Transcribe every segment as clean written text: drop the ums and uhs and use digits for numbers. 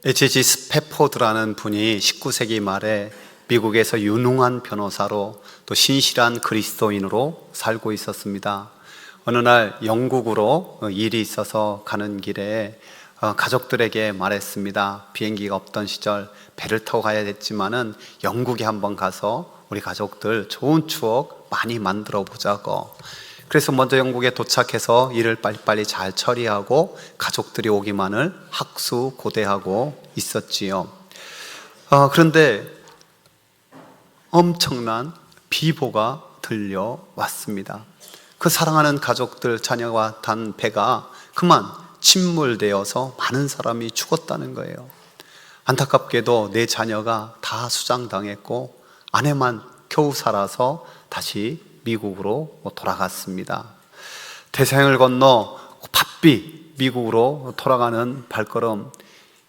H.G. 스패포드라는 분이 19세기 말에 미국에서 유능한 변호사로 또 신실한 그리스도인으로 살고 있었습니다. 어느 날 영국으로 일이 있어서 가는 길에 가족들에게 말했습니다. 비행기가 없던 시절 배를 타고 가야 됐지만은 영국에 한번 가서 우리 가족들 좋은 추억 많이 만들어 보자고. 그래서 먼저 영국에 도착해서 일을 빨리빨리 잘 처리하고 가족들이 오기만을 학수고대하고 있었지요. 그런데 엄청난 비보가 들려왔습니다. 그 사랑하는 가족들, 자녀와 탄 배가 그만 침몰되어서 많은 사람이 죽었다는 거예요. 안타깝게도 내 자녀가 다 수장당했고 아내만 겨우 살아서 다시 미국으로 돌아갔습니다. 대서양을 건너 바삐 미국으로 돌아가는 발걸음,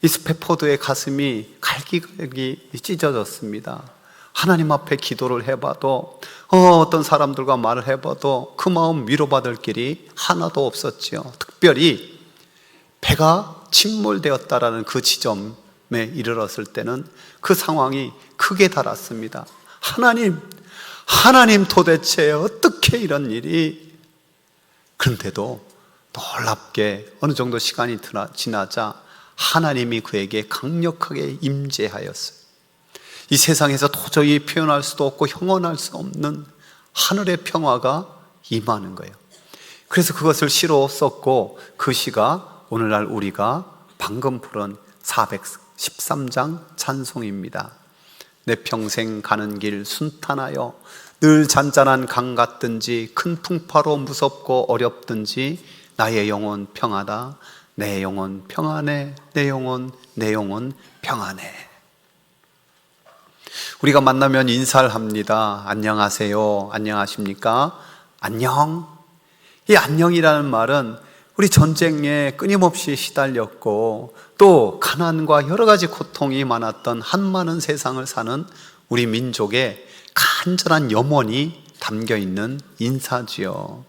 이 스패포드의 가슴이 갈기갈기 찢어졌습니다. 하나님 앞에 기도를 해봐도 어떤 사람들과 말을 해봐도 그 마음 위로받을 길이 하나도 없었지요. 특별히 배가 침몰되었다라는 그 지점에 이르렀을 때는 그 상황이 크게 달았습니다. 하나님 도대체 어떻게 이런 일이. 그런데도 놀랍게 어느 정도 시간이 지나자 하나님이 그에게 강력하게 임재하였어요. 이 세상에서 도저히 표현할 수도 없고 형언할 수 없는 하늘의 평화가 임하는 거예요. 그래서 그것을 시로 썼고 그 시가 오늘날 우리가 방금 부른 413장 찬송입니다. 내 평생 가는 길 순탄하여 늘 잔잔한 강 같든지 큰 풍파로 무섭고 어렵든지 나의 영혼 평하다. 내 영혼 평안해. 내 영혼 평안해. 우리가 만나면 인사를 합니다. 안녕하세요. 안녕하십니까? 안녕. 이 안녕이라는 말은 우리 전쟁에 끊임없이 시달렸고 또 가난과 여러 가지 고통이 많았던 한많은 세상을 사는 우리 민족의 간절한 염원이 담겨있는 인사지요.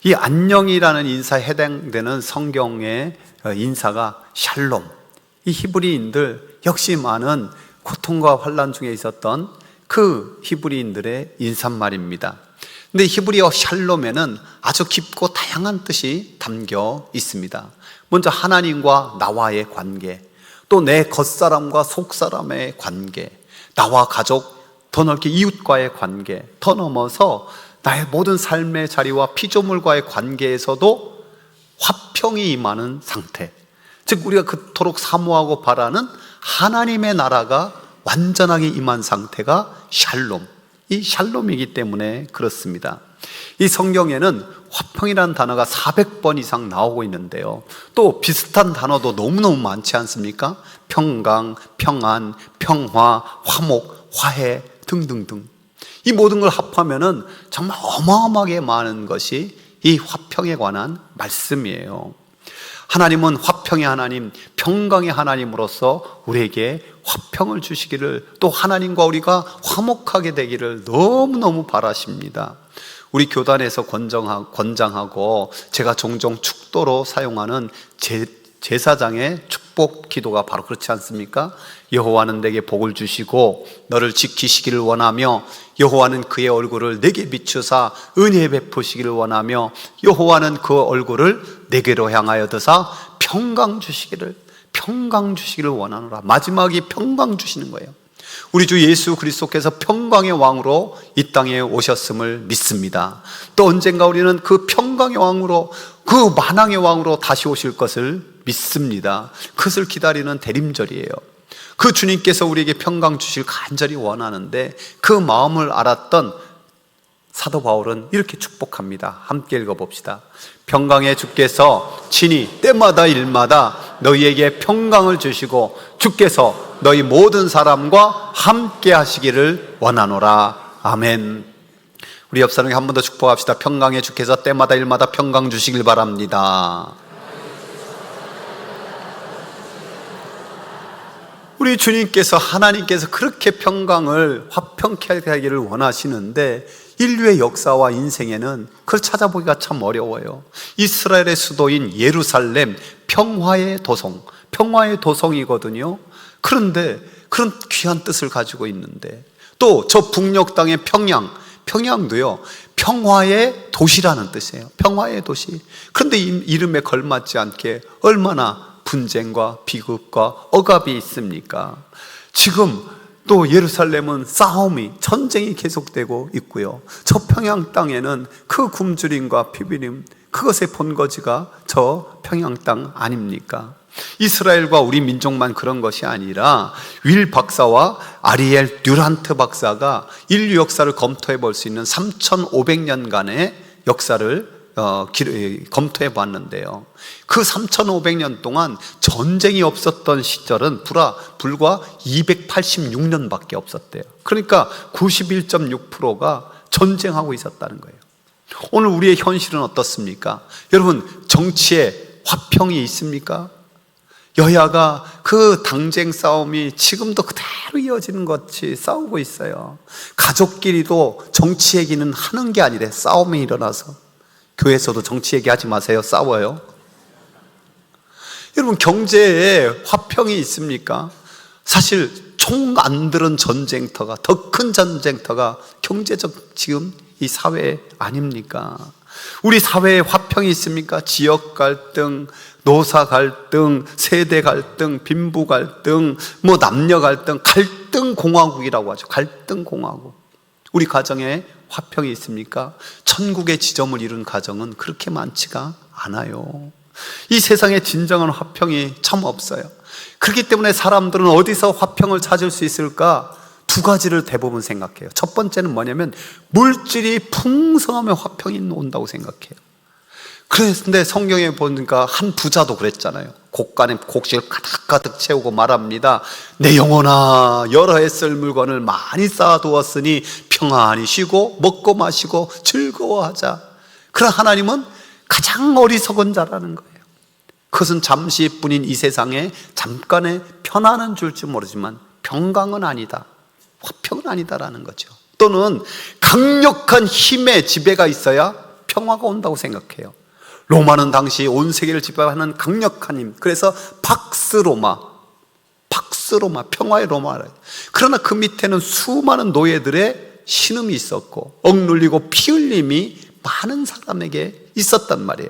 이 안녕이라는 인사에 해당되는 성경의 인사가 샬롬. 이 히브리인들 역시 많은 고통과 환난 중에 있었던 그 히브리인들의 인사말입니다. 근데 히브리어 샬롬에는 아주 깊고 다양한 뜻이 담겨 있습니다. 먼저 하나님과 나와의 관계, 또 내 겉사람과 속사람의 관계, 나와 가족, 더 넓게 이웃과의 관계, 더 넘어서 나의 모든 삶의 자리와 피조물과의 관계에서도 화평이 임하는 상태, 즉 우리가 그토록 사모하고 바라는 하나님의 나라가 완전하게 임한 상태가 샬롬, 이 샬롬이기 때문에 그렇습니다. 이 성경에는 화평이라는 단어가 400번 이상 나오고 있는데요, 또 비슷한 단어도 너무너무 많지 않습니까? 평강, 평안, 평화, 화목, 화해 등등등. 이 모든 걸 합하면은 정말 어마어마하게 많은 것이 이 화평에 관한 말씀이에요. 하나님은 화평의 하나님, 평강의 하나님으로서 우리에게 화평을 주시기를, 또 하나님과 우리가 화목하게 되기를 너무너무 바라십니다. 우리 교단에서 권장하고 제가 종종 축도로 사용하는 제사장의 축복 기도가 바로 그렇지 않습니까? 여호와는 내게 복을 주시고 너를 지키시기를 원하며, 여호와는 그의 얼굴을 내게 비추사 은혜 베푸시기를 원하며, 여호와는 그 얼굴을 내게로 향하여 드사 평강 주시기를 원하노라. 마지막이 평강 주시는 거예요. 우리 주 예수 그리스도께서 평강의 왕으로 이 땅에 오셨음을 믿습니다. 또 언젠가 우리는 그 평강의 왕으로, 그 만왕의 왕으로 다시 오실 것을 믿습니다. 그것을 기다리는 대림절이에요. 그 주님께서 우리에게 평강 주실 간절히 원하는데, 그 마음을 알았던 사도 바울은 이렇게 축복합니다. 함께 읽어봅시다. 평강의 주께서 친히 때마다 일마다 너희에게 평강을 주시고 주께서 너희 모든 사람과 함께 하시기를 원하노라. 아멘. 우리 옆 사람에게 한 번 더 축복합시다. 평강의 주께서 때마다 일마다 평강 주시길 바랍니다. 우리 주님께서, 하나님께서 그렇게 평강을 화평케 하기를 원하시는데, 인류의 역사와 인생에는 그걸 찾아보기가 참 어려워요. 이스라엘의 수도인 예루살렘, 평화의 도성, 평화의 도성이거든요. 그런데 그런 귀한 뜻을 가지고 있는데, 또 저 북녘 땅의 평양도요, 평화의 도시라는 뜻이에요. 평화의 도시. 그런데 이 이름에 걸맞지 않게 얼마나 분쟁과 비극과 억압이 있습니까? 지금 또 예루살렘은 싸움이, 전쟁이 계속되고 있고요. 저 평양 땅에는 그 굶주림과 피비림, 그것의 본거지가 저 평양 땅 아닙니까? 이스라엘과 우리 민족만 그런 것이 아니라 윌 박사와 아리엘 듀란트 박사가 인류 역사를 검토해 볼 수 있는 3,500년간의 역사를 검토해 봤는데요, 그 3,500년 동안 전쟁이 없었던 시절은 불과 286년밖에 없었대요. 그러니까 91.6%가 전쟁하고 있었다는 거예요. 오늘 우리의 현실은 어떻습니까? 여러분, 정치에 화평이 있습니까? 여야가 그 당쟁 싸움이 지금도 그대로 이어지는 것 같이 싸우고 있어요. 가족끼리도 정치 얘기는 하는 게 아니래. 싸움이 일어나서. 교회에서도 정치 얘기하지 마세요. 싸워요. 여러분, 경제에 화평이 있습니까? 사실 총 안 들은 전쟁터가, 더 큰 전쟁터가 경제적 지금 이 사회 아닙니까? 우리 사회에 화평이 있습니까? 지역 갈등, 노사 갈등, 세대 갈등, 빈부 갈등, 남녀 갈등, 갈등 공화국이라고 하죠. 갈등 공화국. 우리 가정에 화평이 있습니까? 천국의 지점을 이룬 가정은 그렇게 많지가 않아요. 이 세상에 진정한 화평이 참 없어요. 그렇기 때문에 사람들은 어디서 화평을 찾을 수 있을까? 두 가지를 대부분 생각해요. 첫 번째는 뭐냐면, 물질이 풍성하면 화평이 온다고 생각해요. 그런데 성경에 보니까 한 부자도 그랬잖아요. 곡간에 곡식을 가득가득 채우고 말합니다. 내 영혼아, 여러 해 쓸 물건을 많이 쌓아두었으니 평안히 쉬고 먹고 마시고 즐거워하자. 그러나 하나님은 가장 어리석은 자라는 거예요. 그것은 잠시뿐인 이 세상에 잠깐의 편안은 줄지 모르지만 평강은 아니다, 화평은 아니다라는 거죠. 또는 강력한 힘의 지배가 있어야 평화가 온다고 생각해요. 로마는 당시 온 세계를 지배하는 강력한 힘, 그래서 팍스로마, 평화의 로마. 그러나 그 밑에는 수많은 노예들의 신음이 있었고 억눌리고 피 흘림이 많은 사람에게 있었단 말이에요.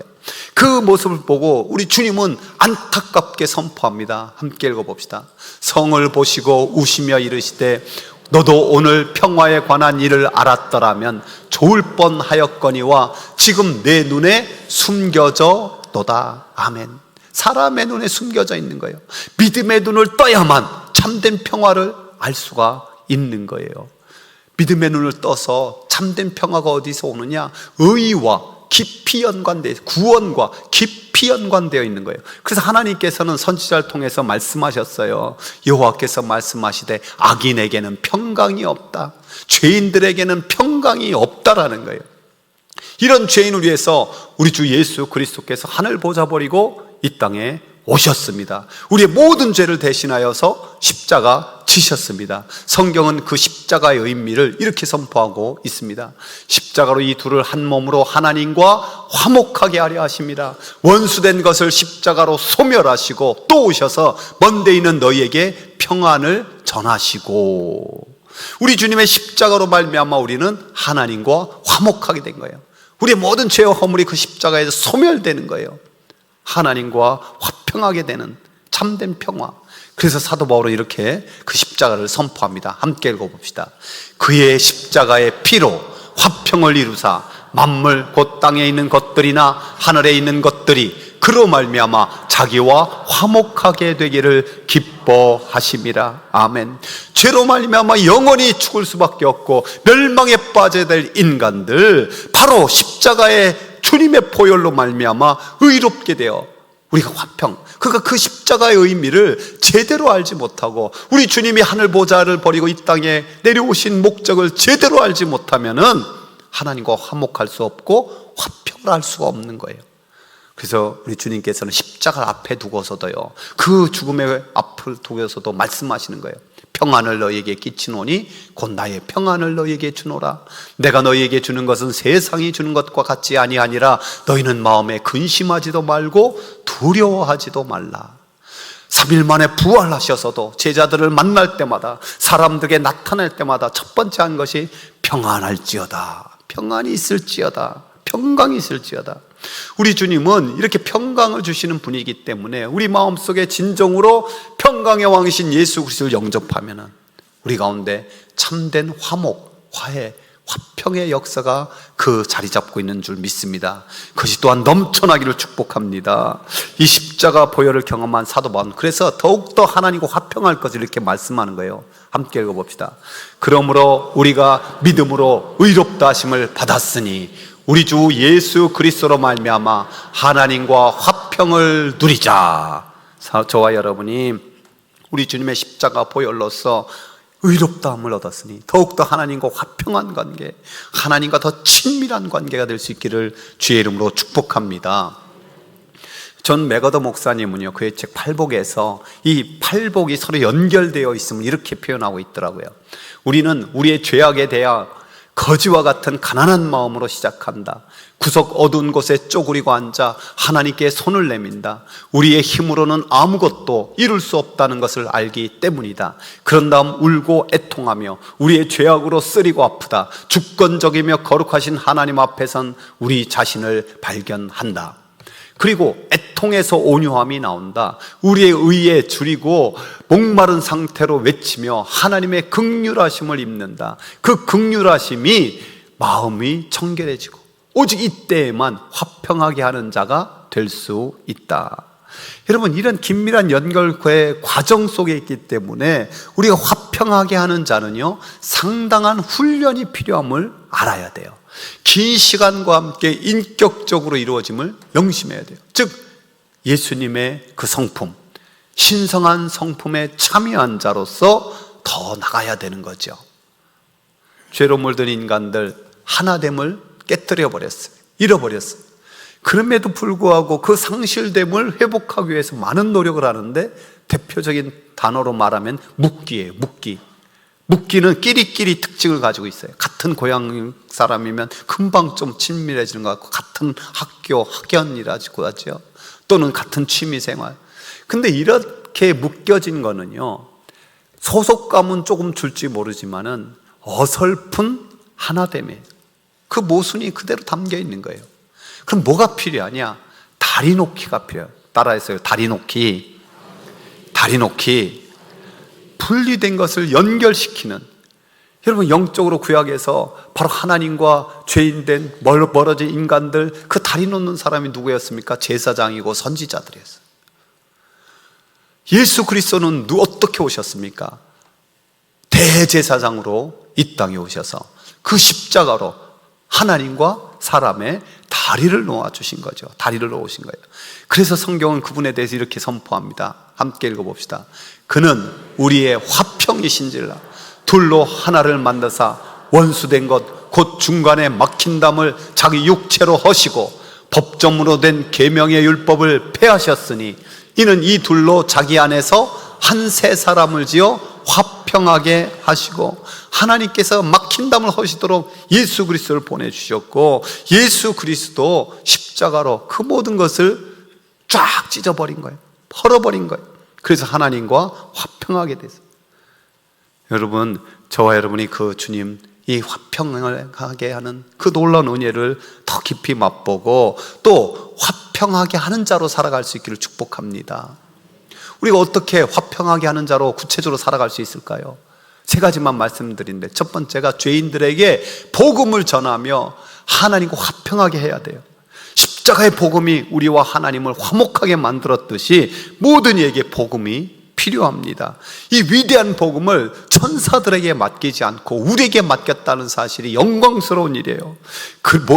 그 모습을 보고 우리 주님은 안타깝게 선포합니다. 함께 읽어봅시다. 성을 보시고 우시며 이르시되 너도 오늘 평화에 관한 일을 알았더라면 좋을 뻔하였거니와 지금 내 눈에 숨겨져 너다. 아멘. 사람의 눈에 숨겨져 있는 거예요. 믿음의 눈을 떠야만 참된 평화를 알 수가 있는 거예요. 믿음의 눈을 떠서 참된 평화가 어디서 오느냐? 의와 깊이 연관되어, 구원과 깊이 연관되어 있는 거예요. 그래서 하나님께서는 선지자를 통해서 말씀하셨어요. 여호와께서 말씀하시되 악인에게는 평강이 없다, 죄인들에게는 평강이 없다라는 거예요. 이런 죄인을 위해서 우리 주 예수 그리스도께서 하늘 보좌 버리고 이 땅에 오셨습니다. 우리의 모든 죄를 대신하여서 십자가 지셨습니다. 성경은 그 십자가의 의미를 이렇게 선포하고 있습니다. 십자가로 이 둘을 한 몸으로 하나님과 화목하게 하려 하십니다. 원수된 것을 십자가로 소멸하시고 또 오셔서 먼데 있는 너희에게 평안을 전하시고, 우리 주님의 십자가로 말미암아 우리는 하나님과 화목하게 된 거예요. 우리의 모든 죄와 허물이 그 십자가에서 소멸되는 거예요. 하나님과 화평하게 되는 참된 평화. 그래서 사도 바울은 이렇게 그 십자가를 선포합니다. 함께 읽어봅시다. 그의 십자가의 피로 화평을 이루사 만물 곧 땅에 있는 것들이나 하늘에 있는 것들이 그로 말미암아 자기와 화목하게 되기를 기뻐하심이라. 아멘. 죄로 말미암아 영원히 죽을 수밖에 없고 멸망에 빠져야 될 인간들, 바로 십자가의 주님의 보혈로 말미암아 의롭게 되어 우리가 화평, 그러니까 그 십자가의 의미를 제대로 알지 못하고 우리 주님이 하늘 보좌를 버리고 이 땅에 내려오신 목적을 제대로 알지 못하면은 하나님과 화목할 수 없고 화평을 할 수가 없는 거예요. 그래서 우리 주님께서는 십자가를 앞에 두고서도요, 그 죽음의 앞을 두고서도 말씀하시는 거예요. 평안을 너희에게 끼치노니 곧 나의 평안을 너희에게 주노라. 내가 너희에게 주는 것은 세상이 주는 것과 같지 아니하니라. 너희는 마음에 근심하지도 말고 두려워하지도 말라. 3일 만에 부활하셔서도 제자들을 만날 때마다, 사람들에게 나타날 때마다 첫 번째 한 것이 평안할지어다, 평안이 있을지어다, 평강이 있을지어다. 우리 주님은 이렇게 평강을 주시는 분이기 때문에 우리 마음속에 진정으로 평강의 왕이신 예수 그리스도를 영접하면 우리 가운데 참된 화목, 화해, 화평의 역사가 그 자리 잡고 있는 줄 믿습니다. 그것이 또한 넘쳐나기를 축복합니다. 이 십자가 보혈을 경험한 사도 바울은 그래서 더욱더 하나님과 화평할 것을 이렇게 말씀하는 거예요. 함께 읽어봅시다. 그러므로 우리가 믿음으로 의롭다 하심을 받았으니 우리 주 예수 그리스도로 말미암아 하나님과 화평을 누리자. 저와 여러분이 우리 주님의 십자가 보혈로서 의롭다함을 얻었으니 더욱더 하나님과 화평한 관계, 하나님과 더 친밀한 관계가 될 수 있기를 주의 이름으로 축복합니다. 존 맥어더 목사님은요, 그의 책 팔복에서 이 팔복이 서로 연결되어 있음을 이렇게 표현하고 있더라고요. 우리는 우리의 죄악에 대하여 거지와 같은 가난한 마음으로 시작한다. 구석 어두운 곳에 쪼그리고 앉아 하나님께 손을 내민다. 우리의 힘으로는 아무것도 이룰 수 없다는 것을 알기 때문이다. 그런 다음 울고 애통하며 우리의 죄악으로 쓰리고 아프다. 주권적이며 거룩하신 하나님 앞에선 우리 자신을 발견한다. 그리고 애통에서 온유함이 나온다. 우리의 의에 줄이고 목마른 상태로 외치며 하나님의 긍휼하심을 입는다. 그 긍휼하심이 마음이 청결해지고 오직 이때에만 화평하게 하는 자가 될 수 있다. 여러분, 이런 긴밀한 연결의 과정 속에 있기 때문에 우리가 화평하게 하는 자는요, 상당한 훈련이 필요함을 알아야 돼요. 긴 시간과 함께 인격적으로 이루어짐을 명심해야 돼요. 즉 예수님의 그 성품, 신성한 성품에 참여한 자로서 더 나가야 되는 거죠. 죄로 물든 인간들 하나됨을 깨뜨려 버렸어요. 잃어버렸어요. 그럼에도 불구하고 그 상실됨을 회복하기 위해서 많은 노력을 하는데 대표적인 단어로 말하면 묻기예요. 묻기는 끼리끼리 특징을 가지고 있어요. 같은 고향 사람이면 금방 좀 친밀해지는 것 같고, 같은 학교, 학연이라고 하죠. 또는 같은 취미생활. 근데 이렇게 묶여진 거는요, 소속감은 조금 줄지 모르지만은 어설픈 하나됨이에요. 그 모순이 그대로 담겨 있는 거예요. 그럼 뭐가 필요하냐? 다리 놓기가 필요해요. 따라해서요. 다리 놓기. 분리된 것을 연결시키는, 여러분 영적으로 구약에서 바로 하나님과 죄인된 멀어진 인간들, 그 다리 놓는 사람이 누구였습니까? 제사장이고 선지자들이었어요. 예수 그리스도는 어떻게 오셨습니까? 대제사장으로 이 땅에 오셔서 그 십자가로 하나님과 사람의 다리를 놓아주신 거죠. 다리를 놓으신 거예요. 그래서 성경은 그분에 대해서 이렇게 선포합니다. 함께 읽어봅시다. 그는 우리의 화평이신지라. 둘로 하나를 만드사 원수된 것 곧 중간에 막힌 담을 자기 육체로 허시고 법정으로 된 계명의 율법을 폐하셨으니 이는 이 둘로 자기 안에서 한 세 사람을 지어 화평하게 하시고, 하나님께서 막힌 담을 허시도록 예수 그리스도를 보내주셨고, 예수 그리스도 십자가로 그 모든 것을 쫙 찢어버린 거예요. 펄어버린 거예요. 그래서 하나님과 화평하게 됐어요. 여러분, 저와 여러분이 그 주님, 이 화평하게 하는 그 놀라운 은혜를 더 깊이 맛보고 또 화평하게 하는 자로 살아갈 수 있기를 축복합니다. 우리가 어떻게 화평하게 하는 자로 구체적으로 살아갈 수 있을까요? 세 가지만 말씀드린데, 첫 번째가 죄인들에게 복음을 전하며 하나님과 화평하게 해야 돼요. 십자가의 복음이 우리와 하나님을 화목하게 만들었듯이 모든 이에게 복음이 필요합니다. 이 위대한 복음을 천사들에게 맡기지 않고 우리에게 맡겼다는 사실이 영광스러운 일이에요.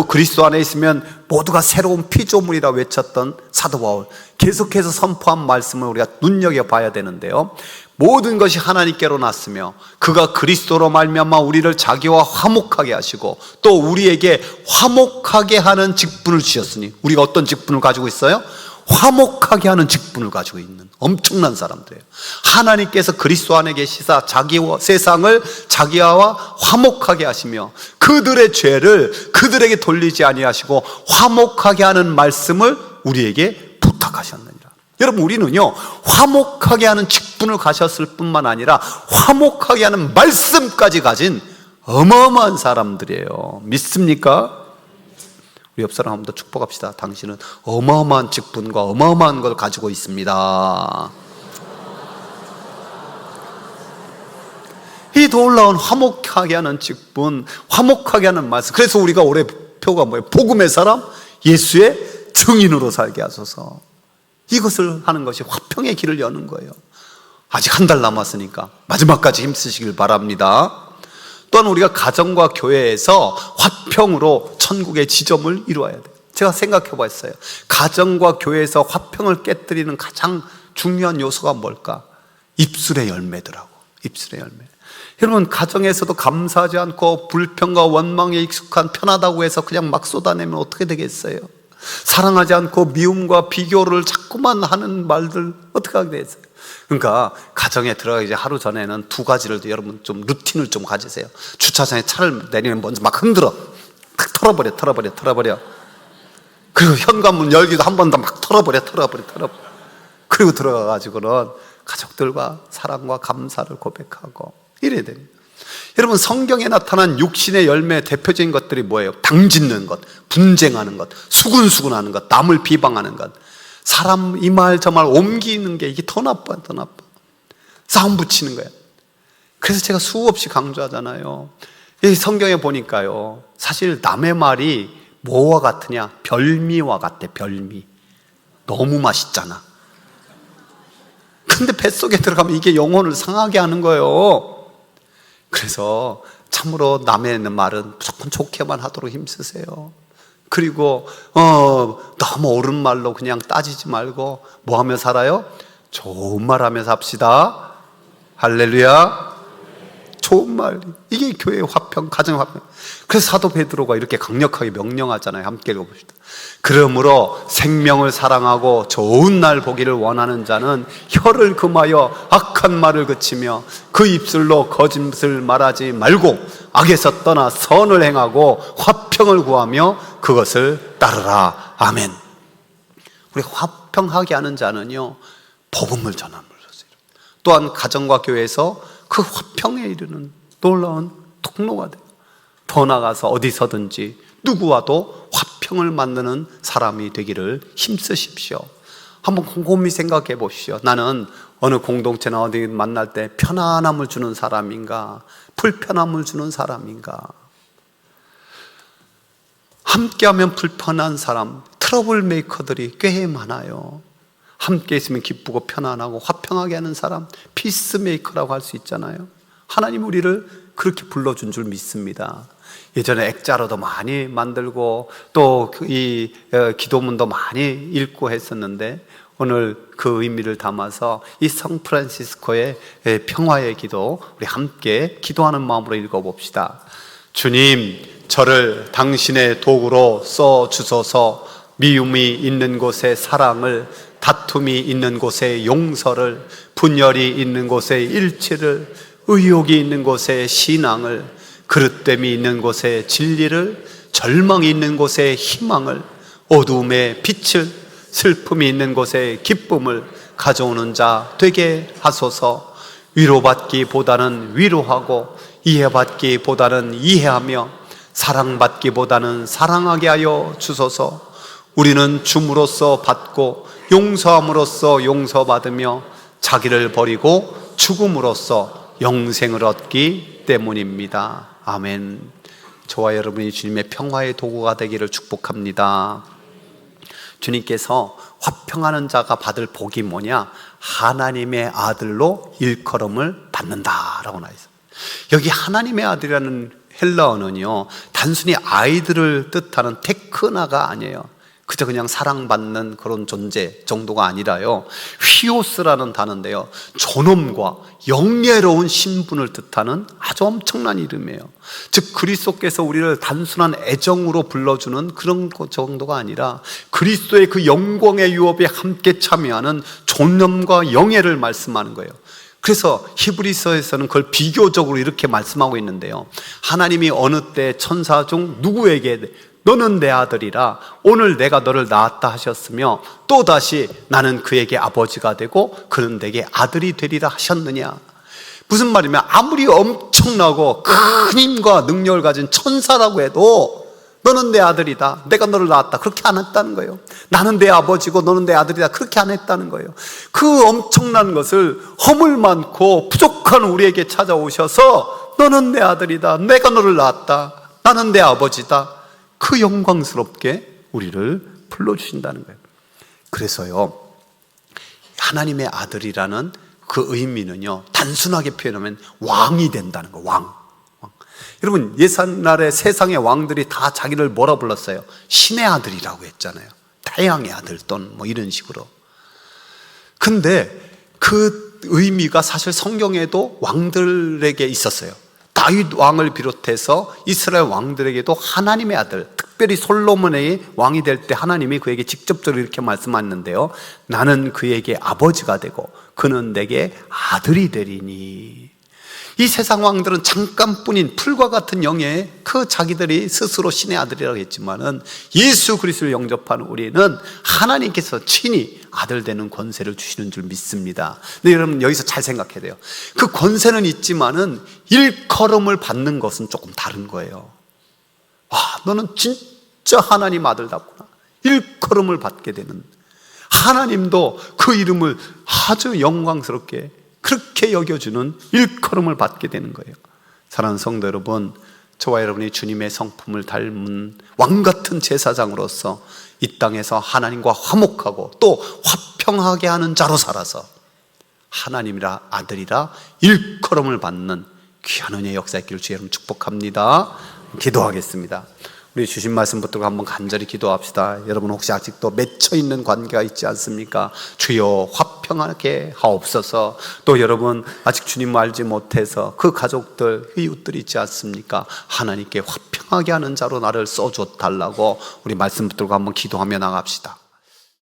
그리스도 안에 있으면 모두가 새로운 피조물이라 외쳤던 사도 바울, 계속해서 선포한 말씀을 우리가 눈여겨봐야 되는데요, 모든 것이 하나님께로 났으며 그가 그리스도로 말미암아 우리를 자기와 화목하게 하시고 또 우리에게 화목하게 하는 직분을 주셨으니, 우리가 어떤 직분을 가지고 있어요? 화목하게 하는 직분을 가지고 있는 엄청난 사람들이에요. 하나님께서 그리스도 안에 계시사 자기와 세상을 자기와 화목하게 하시며 그들의 죄를 그들에게 돌리지 아니하시고 화목하게 하는 말씀을 우리에게 부탁하셨느니라. 여러분, 우리는요 화목하게 하는 직분을 가졌을 뿐만 아니라 화목하게 하는 말씀까지 가진 어마어마한 사람들이에요. 믿습니까? 우리 옆 사람 한번 더 축복합시다. 당신은 어마어마한 직분과 어마어마한 걸 가지고 있습니다. 이 놀라운 화목하게 하는 직분, 화목하게 하는 말씀. 그래서 우리가 올해 표가 뭐예요? 복음의 사람, 예수의 증인으로 살게 하소서. 이것을 하는 것이 화평의 길을 여는 거예요. 아직 한 달 남았으니까 마지막까지 힘쓰시길 바랍니다. 또한 우리가 가정과 교회에서 화평으로 천국의 지점을 이루어야 돼요. 제가 생각해 봤어요. 가정과 교회에서 화평을 깨뜨리는 가장 중요한 요소가 뭘까? 입술의 열매더라고. 입술의 열매. 여러분, 가정에서도 감사하지 않고 불평과 원망에 익숙한 편하다고 해서 그냥 막 쏟아내면 어떻게 되겠어요? 사랑하지 않고 미움과 비교를 자꾸만 하는 말들 어떻게 하게 되겠어요? 그러니까 가정에 들어가기 하루 전에는 두 가지를 여러분 좀 루틴을 좀 가지세요. 주차장에 차를 내리면 먼저 막 흔들어. 탁 털어버려. 그리고 현관문 열기도 한 번 더 막 털어버려. 그리고 들어가가지고는 가족들과 사랑과 감사를 고백하고 이래야 됩니다. 여러분, 성경에 나타난 육신의 열매의 대표적인 것들이 뭐예요? 당짓는 것, 분쟁하는 것, 수군수군하는 것, 남을 비방하는 것, 사람 이 말 저 말 옮기는 게 이게 더 나빠. 싸움 붙이는 거예요. 그래서 제가 수없이 강조하잖아요. 이 성경에 보니까요, 사실 남의 말이 뭐와 같으냐? 별미와 같대. 별미. 너무 맛있잖아. 근데 뱃속에 들어가면 이게 영혼을 상하게 하는 거예요. 그래서 참으로 남의 말은 무조건 좋게만 하도록 힘쓰세요. 그리고 너무 옳은 말로 그냥 따지지 말고 뭐 하며 살아요? 좋은 말 하며 삽시다. 할렐루야. 좋은 말, 이게 교회의 화평, 가정의 화평. 그래서 사도 베드로가 이렇게 강력하게 명령하잖아요. 함께 읽어봅시다. 그러므로 생명을 사랑하고 좋은 날 보기를 원하는 자는 혀를 금하여 악한 말을 그치며 그 입술로 거짓을 말하지 말고 악에서 떠나 선을 행하고 화평을 구하며 그것을 따르라. 아멘. 우리 화평하게 하는 자는요, 복음을 전함으로써 또한 가정과 교회에서 그 화평에 이르는 놀라운 통로가 돼요. 더 나아가서 어디서든지 누구와도 화평을 만드는 사람이 되기를 힘쓰십시오. 한번 곰곰이 생각해 보십시오. 나는 어느 공동체나 어디 만날 때 편안함을 주는 사람인가, 불편함을 주는 사람인가? 함께하면 불편한 사람, 트러블 메이커들이 꽤 많아요. 함께 있으면 기쁘고 편안하고 화평하게 하는 사람, 피스메이커라고 할 수 있잖아요. 하나님 우리를 그렇게 불러준 줄 믿습니다. 예전에 액자로도 많이 만들고 또 이 기도문도 많이 읽고 했었는데 오늘 그 의미를 담아서 이 샌프란시스코의 평화의 기도, 우리 함께 기도하는 마음으로 읽어봅시다. 주님, 저를 당신의 도구로 써주소서. 미움이 있는 곳에 사랑을, 다툼이 있는 곳에 용서를, 분열이 있는 곳에 일치를, 의욕이 있는 곳에 신앙을, 그릇됨이 있는 곳에 진리를, 절망이 있는 곳에 희망을, 어두움에 빛을, 슬픔이 있는 곳에 기쁨을 가져오는 자 되게 하소서. 위로받기보다는 위로하고 이해받기보다는 이해하며 사랑받기보다는 사랑하게 하여 주소서. 우리는 줌으로써 받고 용서함으로써 용서받으며 자기를 버리고 죽음으로써 영생을 얻기 때문입니다. 아멘. 저와 여러분이 주님의 평화의 도구가 되기를 축복합니다. 주님께서 화평하는 자가 받을 복이 뭐냐? 하나님의 아들로 일컬음을 받는다라고 나와 있어요. 여기 하나님의 아들이라는 헬라어는요, 단순히 아이들을 뜻하는 테크나가 아니에요. 그저 그냥 사랑받는 그런 존재 정도가 아니라요, 휘오스라는 단어인데요, 존엄과 영예로운 신분을 뜻하는 아주 엄청난 이름이에요. 즉 그리스도께서 우리를 단순한 애정으로 불러주는 그런 정도가 아니라 그리스도의 그 영광의 유업에 함께 참여하는 존엄과 영예를 말씀하는 거예요. 그래서 히브리서에서는 그걸 비교적으로 이렇게 말씀하고 있는데요, 하나님이 어느 때 천사 중 누구에게 너는 내 아들이라 오늘 내가 너를 낳았다 하셨으며 또다시 나는 그에게 아버지가 되고 그는 내게 아들이 되리라 하셨느냐. 무슨 말이냐면 아무리 엄청나고 큰 힘과 능력을 가진 천사라고 해도 너는 내 아들이다, 내가 너를 낳았다, 그렇게 안 했다는 거예요. 나는 내 아버지고 너는 내 아들이다, 그렇게 안 했다는 거예요. 그 엄청난 것을 허물 많고 부족한 우리에게 찾아오셔서 너는 내 아들이다, 내가 너를 낳았다, 나는 내 아버지다, 그 영광스럽게 우리를 불러주신다는 거예요. 그래서요, 하나님의 아들이라는 그 의미는요, 단순하게 표현하면 왕이 된다는 거예요. 왕. 여러분, 옛날에 세상의 왕들이 다 자기를 뭐라 불렀어요? 신의 아들이라고 했잖아요. 태양의 아들 또는 뭐 이런 식으로. 근데 그 의미가 사실 성경에도 왕들에게 있었어요. 다윗 왕을 비롯해서 이스라엘 왕들에게도 하나님의 아들, 특별히 솔로몬의 왕이 될 때 하나님이 그에게 직접적으로 이렇게 말씀하셨는데요, 나는 그에게 아버지가 되고 그는 내게 아들이 되리니. 이 세상 왕들은 잠깐뿐인 풀과 같은 영예, 그 자기들이 스스로 신의 아들이라고 했지만은 예수 그리스도를 영접한 우리는 하나님께서 친히 아들 되는 권세를 주시는 줄 믿습니다. 근데 여러분 여기서 잘 생각해야 돼요. 그 권세는 있지만은 일컬음을 받는 것은 조금 다른 거예요. 와, 너는 진짜 하나님 아들답구나. 일컬음을 받게 되는, 하나님도 그 이름을 아주 영광스럽게 그렇게 여겨주는 일컬음을 받게 되는 거예요. 사랑하는 성도 여러분, 저와 여러분이 주님의 성품을 닮은 왕같은 제사장으로서 이 땅에서 하나님과 화목하고 또 화평하게 하는 자로 살아서 하나님이라 아들이라 일컬음을 받는 귀한 은혜의 역사 있기를 주의 이름 축복합니다. 기도하겠습니다. 우리 주신 말씀 붙들고 한번 간절히 기도합시다. 여러분 혹시 아직도 맺혀있는 관계가 있지 않습니까? 주여 화평하게 하옵소서. 또 여러분 아직 주님을 알지 못해서 그 가족들, 이웃들 있지 않습니까? 하나님께 화평하게 하는 자로 나를 써줘 달라고 우리 말씀 붙들고 한번 기도하며 나갑시다.